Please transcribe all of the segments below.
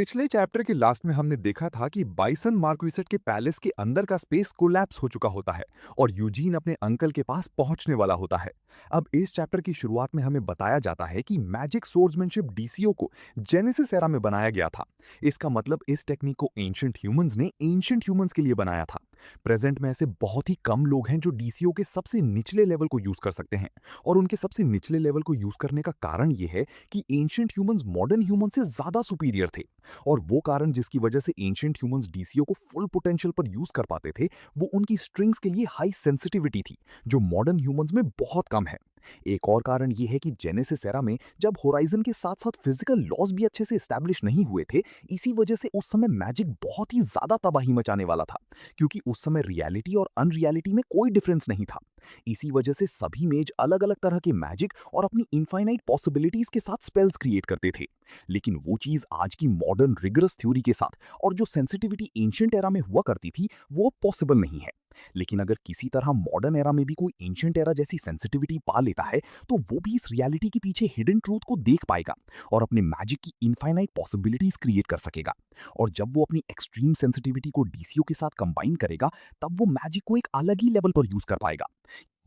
पिछले चैप्टर के लास्ट में हमने देखा था कि बाइसन मार्क्विसेट के पैलेस के अंदर का स्पेस कोलैप्स हो चुका होता है और यूजीन अपने अंकल के पास पहुंचने वाला होता है। अब इस चैप्टर की शुरुआत में हमें बताया जाता है कि मैजिक सोर्ड्समैनशिप डीसीओ को जेनेसिस एरा में बनाया गया था। इसका मतलब इस टेक्निक को एंशिएंट ह्यूमंस ने एंशिएंट ह्यूमंस के लिए बनाया था। प्रेजेंट में ऐसे बहुत ही कम लोग हैं जो डीसीओ के सबसे निचले लेवल को यूज कर सकते हैं और उनके सबसे निचले लेवल को यूज करने का कारण यह है कि एंशिएंट ह्यूमंस मॉडर्न ह्यूमन से ज्यादा सुपीरियर थे। और वो कारण जिसकी वजह से एंशिएंट ह्यूमंस डीसीओ को फुल पोटेंशियल पर यूज कर पाते थे वो उनकी स्ट्रिंग्स के लिए हाई सेंसिटिविटी थी, जो मॉडर्न ह्यूमंस में बहुत कम है। एक और कारण ये है कि जेनेसिस एरा में जब होराइजन के साथ साथ फिजिकल लॉज भी अच्छे से एस्टैब्लिश नहीं हुए थे, इसी वजह से उस समय मैजिक बहुत ही ज्यादा तबाही मचाने वाला था, क्योंकि उस समय रियलिटी और अनरियलिटी में कोई डिफरेंस नहीं था। इसी वजह से सभी मेज अलग अलग तरह के मैजिक और अपनी इनफाइनाइट पॉसिबिलिटीज के साथ स्पेल्स क्रिएट करते थे। लेकिन वो चीज आज की मॉडर्न रिगरस थ्योरी के साथ और जो सेंसिटिविटी एंशिएंट एरा में हुआ करती थी वो पॉसिबल नहीं है। लेकिन अगर किसी तरह मॉडर्न एरा में भी कोई एंशिएंट एरा जैसी सेंसिटिविटी पा लेता है तो वो भी इस रियलिटी के पीछे हिडन ट्रूथ को देख पाएगा और अपने मैजिक की इनफाइनाइट पॉसिबिलिटीज क्रिएट कर सकेगा। और जब वो अपनी एक्सट्रीम सेंसिटिविटी को डीसीओ के साथ कंबाइन करेगा तब वो मैजिक को एक अलग ही लेवल पर यूज कर पाएगा।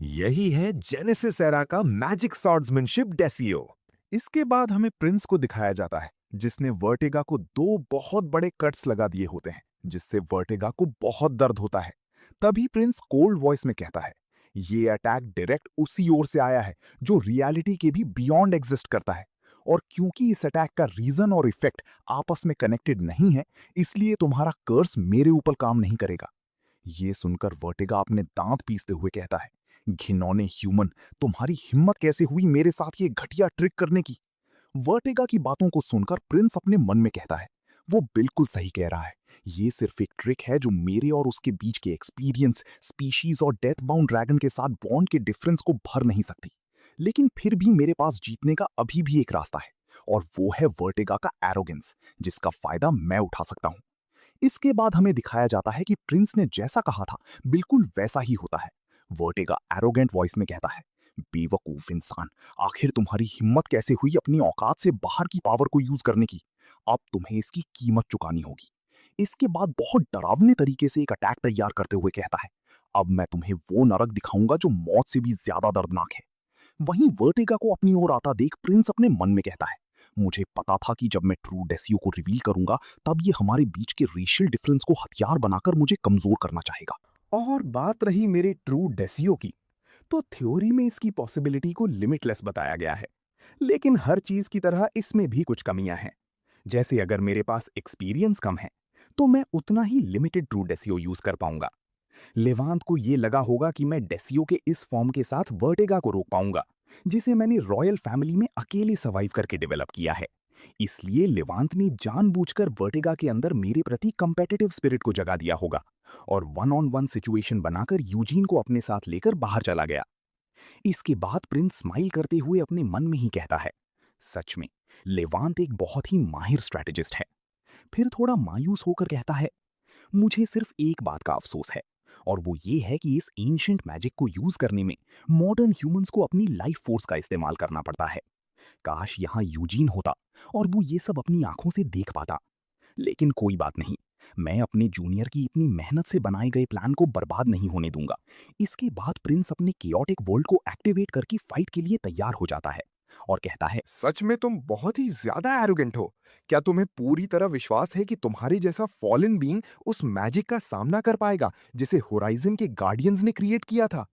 यही है जेनेसिस एरा का मैजिक सॉर्ड्समैनशिप डेसियो। इसके बाद हमें प्रिंस को दिखाया जाता है जिसने वर्टिगा को दो बहुत बड़े कट्स लगा दिए होते हैं, जिससे वर्टिगा को बहुत दर्द होता है। तभी प्रिंस कोल्ड वॉइस में कहता है, ये अटैक डायरेक्ट उसी ओर से आया है जो रियलिटी के भी बियॉन्ड एग्जिस्ट करता है। और क्योंकि इस अटैक का रीजन और इफेक्ट आपस में कनेक्टेड नहीं है, इसलिए तुम्हारा कर्स मेरे ऊपर काम नहीं करेगा। ये सुनकर वर्टिगा अपने दांत पीसते हुए कहता है, घिनौने ह्यूमन, तुम्हारी हिम्मत कैसे हुई मेरे साथ ये घटिया ट्रिक करने की। वर्टिगा की बातों को सुनकर प्रिंस अपने मन में कहता है, वो बिल्कुल सही कह रहा है। ये सिर्फ एक ट्रिक है जो मेरे और उसके बीच के एक्सपीरियंस, स्पीशीज और डेथ बाउंड ड्रैगन के साथ बॉन्ड के डिफरेंस को भर नहीं सकती। लेकिन फिर भी मेरे पास जीतने का अभी भी एक रास्ता है, और वो है वर्टिगा का एरोगेंस, जिसका फायदा मैं उठा सकता हूं। इसके बाद हमें दिखाया जाता है कि प्रिंस ने जैसा कहा था बिल्कुल वैसा ही होता है। वर्टिगा एरोगेंट वॉइस में कहता है, बेवकूफ इंसान, आखिर तुम्हारी हिम्मत कैसे हुई अपनी औकात से बाहर की पावर को यूज करने की। अब तुम्हें इसकी कीमत चुकानी होगी। इसके बाद बहुत डरावने तरीके से एक अटैक तैयार करते हुए कहता है, अब मैं तुम्हें वो नरक दिखाऊंगा जो मौत से भी ज्यादा दर्दनाक है। वहीं वर्टिगा को अपनी ओर आता देख प्रिंस अपने मन में कहता है, मुझे पता था कि जब मैं ट्रू डेसियो को रिवील करूंगा तब ये हमारे बीच के रेशियल डिफरेंस को हथियार बनाकर मुझे कमजोर करना चाहेगा। और बात रही मेरे ट्रू डेसियो की, तो थ्योरी में इसकी पॉसिबिलिटी को लिमिटलेस बताया गया है। लेकिन हर चीज की तरह इसमें भी कुछ कमियां हैं। जैसे अगर मेरे पास एक्सपीरियंस कम है तो मैं उतना ही लिमिटेड ट्रू डेसियो यूज कर पाऊंगा। लेवांत को ये लगा होगा कि मैं डेसियो के इस फॉर्म के साथ वर्टिगा को रोक पाऊंगा, जिसे मैंने रॉयल फैमिली में अकेले सर्वाइव करके डेवलप किया है। इसलिए लेवांत ने जानबूझकर वर्टिगा के अंदर मेरे प्रति कंपेटिटिव स्पिरिट को जगा दिया होगा और वन ऑन वन सिचुएशन बनाकर यूजीन को अपने साथ लेकर बाहर चला गया। इसके बाद प्रिंस स्माइल करते हुए अपने मन में ही कहता है, सच में लेवांत एक बहुत ही माहिर स्ट्रैटेजिस्ट है। फिर थोड़ा मायूस होकर कहता है, मुझे सिर्फ एक बात का अफसोस है, और वो ये है कि इस एंशिएंट मैजिक को यूज करने में मॉडर्न ह्यूमंस को अपनी लाइफ फोर्स का इस्तेमाल करना पड़ता है। काश यहाँ यूजीन होता और वो ये सब अपनी आंखों से देख पाता। लेकिन कोई बात नहीं, मैं अपने जूनियर की इतनी मेहनत से बनाए गए प्लान को बर्बाद नहीं होने दूंगा। इसके बाद प्रिंस अपने केओटिक वर्ल्ड को एक्टिवेट करके फाइट के लिए तैयार हो जाता है और कहता है, सच में तुम बहुत ही ज्यादा एरोगेंट हो। क्या तुम्हें पूरी तरह विश्वास है कि तुम्हारे जैसा फॉलन बीइंग उस मैजिक का सामना कर पाएगा जिसे होराइजन के गार्डियंस ने क्रिएट किया था?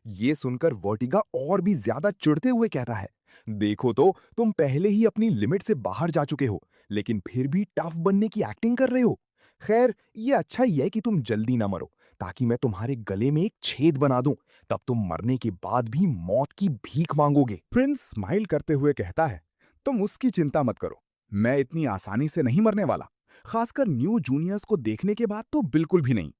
ये सुनकर वर्टिगा और भी ज्यादा चिढ़ते हुए कहता है, देखो तो तुम पहले ही अपनी लिमिट से बाहर जा चुके हो, लेकिन फिर भी टफ बनने की एक्टिंग कर रहे हो। खैर, ये अच्छा ही है कि तुम जल्दी ना मरो, ताकि मैं तुम्हारे गले में एक छेद बना दूं। तब तुम मरने के बाद भी मौत की भीख मांगोगे। प्रिंस स्माइल करते हुए कहता है, तुम उसकी चिंता मत करो, मैं इतनी आसानी से नहीं मरने वाला। खासकर न्यू जूनियर्स को देखने के बाद तो बिल्कुल भी नहीं।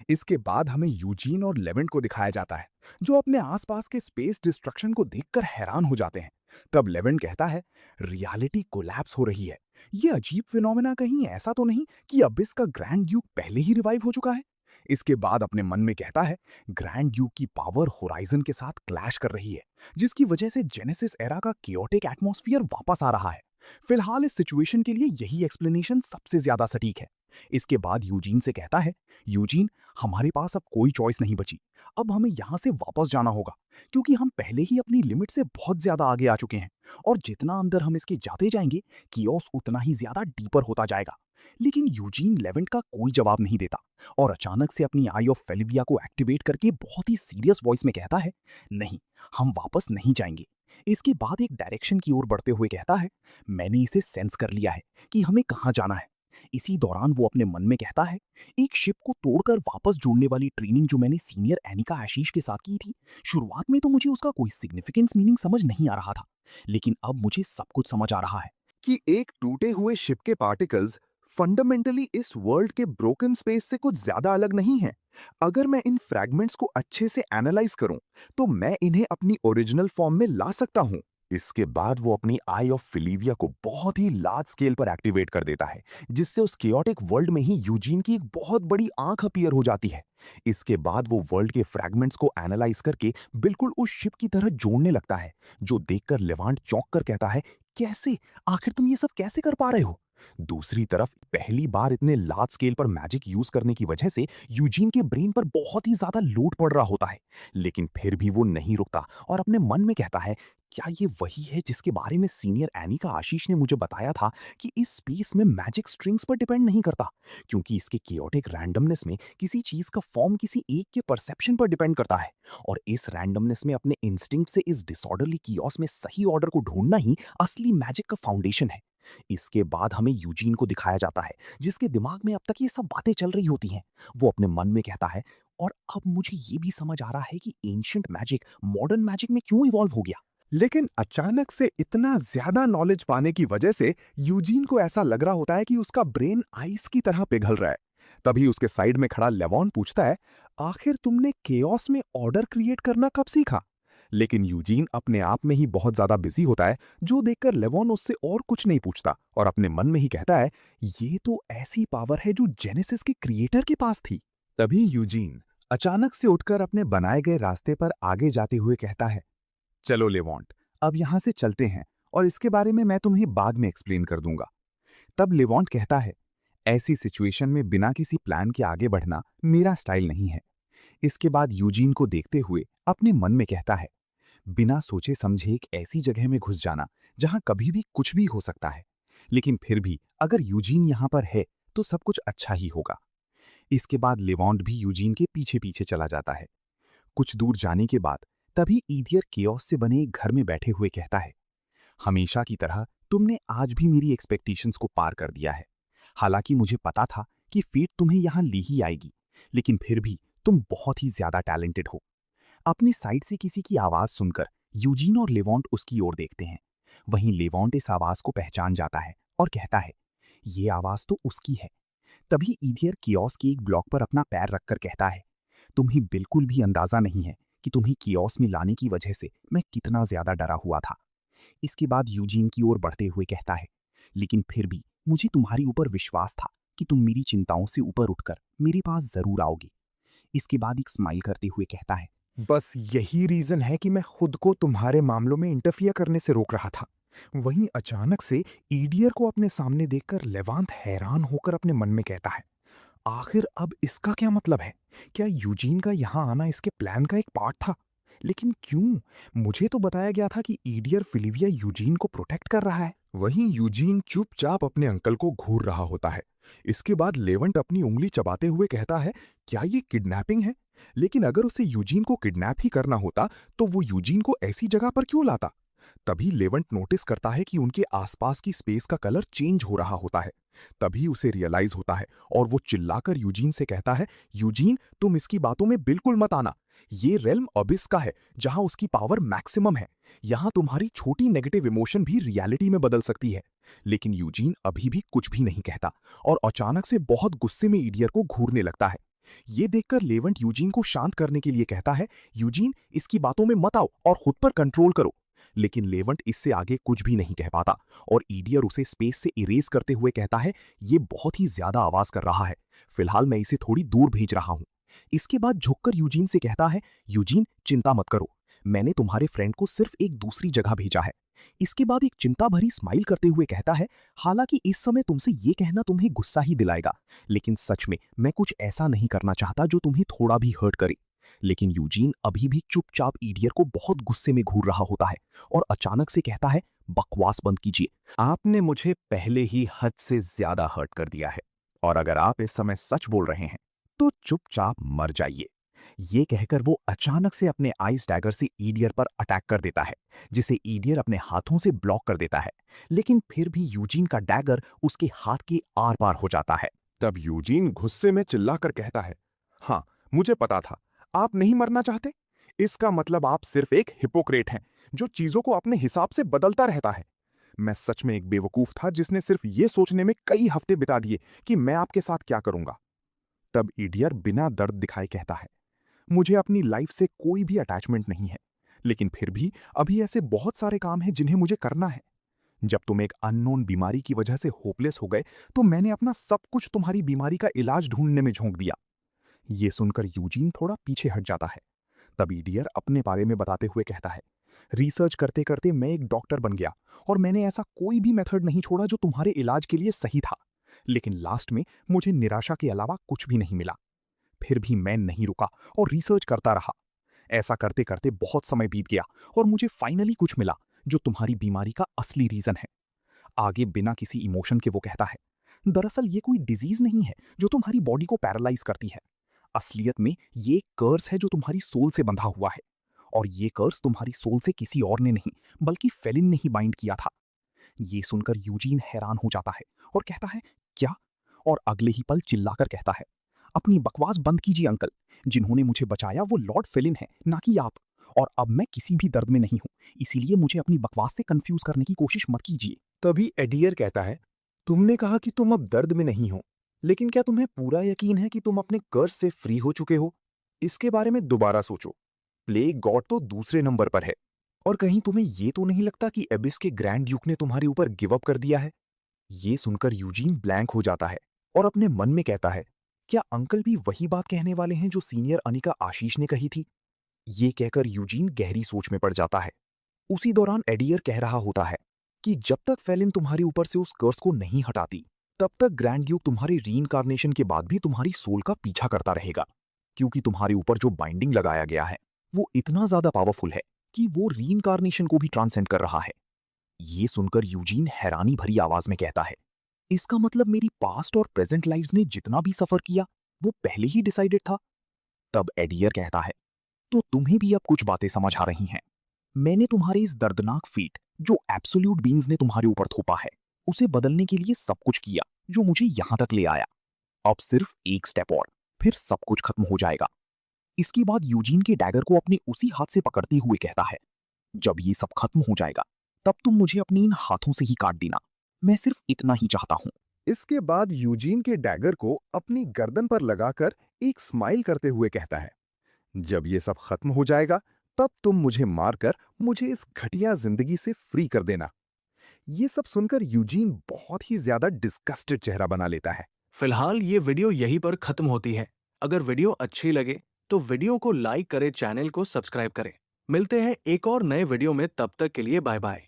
इसके बाद हमें यूजीन और लेवेंट को दिखाया जाता है, जो अपने आसपास के स्पेस डिस्ट्रक्शन को देखकर हैरान हो जाते हैं। तब लेवेंट कहता है, रियलिटी कोलैप्स हो रही है। ये अजीब फिनोमेना कहीं ऐसा तो नहीं कि अबिस का ग्रैंड ड्यूक पहले ही रिवाइव हो चुका है? इसके बाद अपने मन में कहता है, ग्रैंड ड्यूक की पावर होराइजन के साथ क्लैश कर रही है, जिसकी वजह से जेनेसिस एरा का केओटिक एटमॉस्फेयर वापस आ रहा है। फिलहाल इस सिचुएशन के लिए यही एक्सप्लेनेशन सबसे ज्यादा सटीक है। इसके बाद यूजीन से कहता है, यूजीन, हमारे पास अब कोई चॉइस नहीं बची। अब हमें यहाँ से वापस जाना होगा, क्योंकि हम पहले ही अपनी लिमिट से बहुत ज्यादा आगे आ चुके हैं, और जितना अंदर हम इसके जाते जाएंगे, कियोस उतना ही ज्यादा डीपर होता जाएगा। लेकिन यूजीन लेवेंट का कोई जवाब नहीं देता, और अचानक से अपनी आई ऑफ फेलिविया को एक्टिवेट करके बहुत ही सीरियस वॉइस में कहता है, नहीं, हम वापस नहीं जाएंगे। इसके बाद एक डायरेक्शन की ओर बढ़ते हुए कहता है, मैंने इसे सेंस कर लिया है कि हमें कहाँ जाना है। इसी दौरान वो अपने मन में कहता है, एक शिप को तोड़कर वापस जोड़ने वाली ट्रेनिंग जो मैंने सीनियर एनिका आशीष के साथ की थी, शुरुआत में तो मुझे उसका कोई सिग्निफिकेंस मीनिंग समझ नहीं आ रहा था, लेकिन अब मुझे सब कुछ समझ आ रहा है। कि एक टूटे हुए शिप के पार्टिकल्स फंडामेंटली इस वर्ल्ड के ब्रोकन स्पेस से कुछ ज्यादा अलग नहीं हैं। अगर मैं इन फ्रैगमेंट्स को अच्छे से एनालाइज करूं, तो मैं इन्हें अपनी ओरिजिनल फॉर्म में ला सकता हूं। इसके बाद वो अपनी आई ऑफ फिलीविया को बहुत ही लार्ज स्केल पर एक्टिवेट कर देता है, जिससे उस केओटिक वर्ल्ड में ही यूजीन की एक बहुत बड़ी आंख अपीयर हो जाती है। इसके बाद वो वर्ल्ड के फ्रैगमेंट्स को एनालाइज करके बिल्कुल उस शिप की तरह जोड़ने लगता है, जो देखकर लेवांट चौंक कर कहता है, कैसे, आखिर तुम ये सब कैसे कर पा रहे हो? दूसरी तरफ पहली बार इतने लार्ज स्केल पर मैजिक यूज करने की वजह से यूजीन के ब्रेन पर बहुत ही ज्यादा लोड पड़ रहा होता है, लेकिन फिर भी वो नहीं रुकता और अपने मन में कहता है, क्या ये वही है जिसके बारे में सीनियर एनिका आशीष ने मुझे बताया था कि इस स्पेस में मैजिक स्ट्रिंग्स पर डिपेंड नहीं करता, क्योंकि इसके कियोटिक रैंडमनेस में किसी चीज का फॉर्म किसी एक के परसेप्शन पर डिपेंड करता है, और इस रैंडमनेस में अपने इंस्टिंक्ट से इस डिसऑर्डरली कियोस में सही ऑर्डर को ढूंढना ही असली मैजिक का फाउंडेशन है। इसके बाद हमें यूजीन को दिखाया जाता है, जिसके दिमाग में अब तक ये सब बातें चल रही होती हैं। वो अपने मन में कहता है, और अब मुझे ये भी समझ आ रहा है कि एंशिएंट मैजिक मॉडर्न मैजिक में क्यों इवॉल्व हो गया। लेकिन अचानक से इतना ज्यादा नॉलेज पाने की वजह से यूजीन को ऐसा लग रहा होता है कि उसका ब्रेन आइस की तरह पिघल रहा है। तभी उसके साइड में खड़ा लेवॉन पूछता है, आखिर तुमने केओस में ऑर्डर क्रिएट करना कब सीखा? लेकिन यूजीन अपने आप में ही बहुत ज्यादा बिजी होता है, जो देखकर लेवॉन उससे और कुछ नहीं पूछता और अपने मन में ही कहता है, ये तो ऐसी पावर है जो जेनेसिस के क्रिएटर के पास थी। तभी यूजीन अचानक से उठकर अपने बनाए गए रास्ते पर आगे जाते हुए कहता है, चलो लेवॉन्ट, अब यहां से चलते हैं और इसके बारे में मैं तुम्हें बाद में एक्सप्लेन कर दूंगा। तब लेवॉन्ट कहता है, ऐसी सिचुएशन में बिना किसी प्लान के आगे बढ़ना मेरा स्टाइल नहीं है। इसके बाद यूजीन को देखते हुए अपने मन में कहता है, बिना सोचे समझे एक ऐसी जगह में घुस जाना जहां कभी भी कुछ भी हो सकता है, लेकिन फिर भी अगर यूजीन यहां पर है तो सब कुछ अच्छा ही होगा। इसके बाद लेवॉन्ट भी यूजीन के पीछे पीछे चला जाता है। कुछ दूर जाने के बाद तभी ईडियर केओस से बने एक घर में बैठे हुए कहता है, हमेशा की तरह तुमने आज भी मेरी एक्सपेक्टेशंस को पार कर दिया है। हालांकि मुझे पता था कि फेट तुम्हें यहां ले ही आएगी, लेकिन फिर भी तुम बहुत ही ज्यादा टैलेंटेड हो। अपनी साइड से किसी की आवाज सुनकर यूजीन और लेवॉन्ट उसकी ओर देखते हैं। वहीं लेवॉन्ट इस आवाज को पहचान जाता है और कहता है, ये आवाज तो उसकी है। तभी ईडियर कियोस के एक ब्लॉक पर अपना पैर रखकर कहता है, तुम्हें बिल्कुल भी अंदाजा नहीं है कि तुम्हें कियोस में लाने की वजह से मैं कितना ज्यादा डरा हुआ था। इसके बाद यूजीन की ओर बढ़ते हुए कहता है, लेकिन फिर भी मुझे तुम्हारे ऊपर विश्वास था कि तुम मेरी चिंताओं से ऊपर उठकर मेरे पास जरूर आओगे। इसके बाद एक स्माइल करते हुए कहता है, बस यही रीजन है कि मैं खुद को तुम्हारे मामलों में इंटरफियर करने से रोक रहा था। वहीं अचानक से ईडियर को अपने सामने देखकर लेवांत हैरान होकर अपने मन में कहता है, आखिर अब इसका क्या मतलब है? क्या यूजीन का यहाँ आना इसके प्लान का एक पार्ट था? लेकिन क्यों? मुझे तो बताया गया था कि ईडियर फिलिविया यूजीन को प्रोटेक्ट कर रहा है। वहीं यूजीन चुपचाप अपने अंकल को घूर रहा होता है। इसके बाद लेवंट अपनी उंगली चबाते हुए कहता है, क्या ये किडनैपिंग है? लेकिन अगर उसे यूजीन को किडनैप ही करना होता तो वो यूजीन को ऐसी जगह पर क्यों लाता? तभी लेवंट नोटिस करता है कि उनके आसपास की स्पेस का कलर चेंज हो रहा होता है। तभी उसे रियलाइज होता है और वो चिल्लाकर यूजीन से कहता है, यूजीन, तुम इसकी बातों में बिल्कुल मत आना। ये रेल्म अबिस का है, जहां उसकी पावर मैक्सिमम है। यहां तुम्हारी छोटी नेगेटिव इमोशन भी रियलिटी में बदल सकती है। लेकिन यूजीन अभी भी कुछ भी नहीं कहता और अचानक से बहुत गुस्से में ईडियर को घूरने लगता है। ये देखकर लेवंट यूजीन को शांत करने के लिए कहता है, यूजीन, इसकी बातों में मत आओ और खुद पर कंट्रोल करो। लेकिन लेवंट इससे आगे कुछ भी नहीं कह पाता और ईडियर उसे स्पेस से इरेज करते हुए कहता है, ये बहुत ही ज्यादा आवाज कर रहा है, फिलहाल मैं इसे थोड़ी दूर भेज रहा हूं। इसके बाद झुककर यूजीन से कहता है, यूजीन, चिंता मत करो, मैंने तुम्हारे फ्रेंड को सिर्फ एक दूसरी जगह भेजा है। इसके बाद एक चिंता भरी स्माइल करते हुए कहता है, हालांकि इस समय तुमसे ये कहना तुम्हें गुस्सा ही दिलाएगा, लेकिन सच में मैं कुछ ऐसा नहीं करना चाहता जो तुम्हें थोड़ा भी हर्ट करे। लेकिन यूजीन अभी भी चुपचाप ईडियर को बहुत गुस्से में घूर रहा होता है और अचानक से कहता है, बकवास बंद कीजिए। आपने मुझे पहले ही हद से ज्यादा हर्ट कर दिया है, और अगर आप इस समय सच बोल रहे हैं तो चुपचाप मर जाइए। ये कहकर वो अचानक से अपने आइस डैगर से ईडियर पर अटैक कर देता है, जिसे ईडियर अपने हाथों से ब्लॉक कर देता है। लेकिन फिर भी यूजीन का डैगर उसके हाथ के आर पार हो जाता है। तब यूजीन गुस्से में चिल्लाकर कहता है, हाँ, मुझे पता था आप नहीं मरना चाहते। इसका मतलब आप सिर्फ एक हिपोक्रेट हैं जो चीजों को अपने हिसाब से बदलता रहता है। मैं सच में एक बेवकूफ था जिसने सिर्फ ये सोचने में कई हफ्ते बिता दिए कि मैं आपके साथ क्या करूंगा। तब ईडियर बिना दर्द दिखाए कहता है, मुझे अपनी लाइफ से कोई भी अटैचमेंट नहीं है, लेकिन फिर भी अभी ऐसे बहुत सारे काम हैं जिन्हें मुझे करना है। जब तुम एक अननोन बीमारी की वजह से होपलेस हो गए तो मैंने अपना सब कुछ तुम्हारी बीमारी का इलाज ढूंढने में झोंक दिया। ये सुनकर यूजीन थोड़ा पीछे हट जाता है। तब ईडियर अपने बारे में बताते हुए कहता है, रिसर्च करते करते मैं एक डॉक्टर बन गया और मैंने ऐसा कोई भी मेथड नहीं छोड़ा जो तुम्हारे इलाज के लिए सही था, लेकिन लास्ट में मुझे निराशा के अलावा कुछ भी नहीं मिला। फिर भी मैं नहीं रुका और रिसर्च करता रहा। ऐसा करते करते बहुत समय बीत गया और मुझे फाइनली कुछ मिला जो तुम्हारी बीमारी का असली रीजन है। आगे बिना किसी इमोशन के वो कहता है, दरअसल ये कोई डिजीज नहीं है जो तुम्हारी बॉडी को पैरालाइज करती है। असलियत में ये कर्स है जो तुम्हारी सोल से बंधा हुआ है, और ये कर्स तुम्हारी सोल से किसी और ने नहीं बल्कि फेलिन ने ही बाइंड किया था। ये सुनकर यूजीन हैरान हो जाता है और कहता है, क्या? और अगले ही पल चिल्लाकर कहता है, अपनी बकवास बंद कीजिए अंकल। जिन्होंने मुझे बचाया वो लॉर्ड फेलिन है, ना कि आप। और अब मैं किसी भी दर्द में नहीं हूं, इसीलिए मुझे अपनी बकवास से कंफ्यूज करने की कोशिश मत कीजिए। तभी एडियर कहता है, तुमने कहा कि तुम अब दर्द में नहीं हो, लेकिन क्या तुम्हें पूरा यकीन है कि तुम अपने कर्ज से फ्री हो चुके हो? इसके बारे में दोबारा सोचो। प्लेग गॉड तो दूसरे नंबर पर है, और कहीं तुम्हें ये तो नहीं लगता कि एबिस के ग्रैंड ड्यूक ने तुम्हारे ऊपर गिव अप कर दिया है? ये सुनकर यूजीन ब्लैंक हो जाता है और अपने मन में कहता है, क्या अंकल भी वही बात कहने वाले हैं जो सीनियर अनिका आशीष ने कही थी? ये कहकर यूजीन गहरी सोच में पड़ जाता है। उसी दौरान एडियर कह रहा होता है कि जब तक फेलिन तुम्हारे ऊपर से उस कर्स को नहीं हटाती, तब तक ग्रैंड ड्यूक तुम्हारे रीइंकार्नेशन के बाद भी तुम्हारी सोल का पीछा करता रहेगा, क्योंकि तुम्हारे ऊपर जो बाइंडिंग लगाया गया है वो इतना ज्यादा पावरफुल है कि वो रीइंकार्नेशन को भी ट्रांसेंड कर रहा है। ये सुनकर यूजीन हैरानी भरी आवाज में कहता है, इसका मतलब मेरी पास्ट और प्रेजेंट लाइव्स ने जितना भी सफर किया वो पहले ही डिसाइडेड था। तब एडियर कहता है, तो तुम्हें भी अब कुछ बातें समझ आ रही हैं। मैंने तुम्हारे इस दर्दनाक फीट जो एब्सोल्यूट बीइंग्स ने तुम्हारे ऊपर थोपा है, उसे बदलने के लिए सब कुछ किया जो मुझे यहां तक ले आया। अब सिर्फ एक स्टेप और, फिर सब कुछ खत्म हो जाएगा। इसके बाद यूजीन के डैगर को अपने उसी हाथ से पकड़ते हुए कहता है, जब ये सब खत्म हो जाएगा तब तुम मुझे अपने इन हाथों से ही काट देना। मैं सिर्फ इतना ही चाहता हूं। इसके बाद यूजीन के डैगर को अपनी गर्दन पर लगाकर एक स्माइल करते हुए कहता है, जब ये सब खत्म हो जाएगा तब तुम मुझे मारकर मुझे इस घटिया जिंदगी से फ्री कर देना। ये सब सुनकर यूजीन बहुत ही ज्यादा डिस्गस्टेड चेहरा बना लेता है। फिलहाल ये वीडियो यहीं पर खत्म होती है। अगर वीडियो अच्छी लगे तो वीडियो को लाइक करें, चैनल को सब्सक्राइब करें। मिलते हैं एक और नए वीडियो में, तब तक के लिए बाय बाय।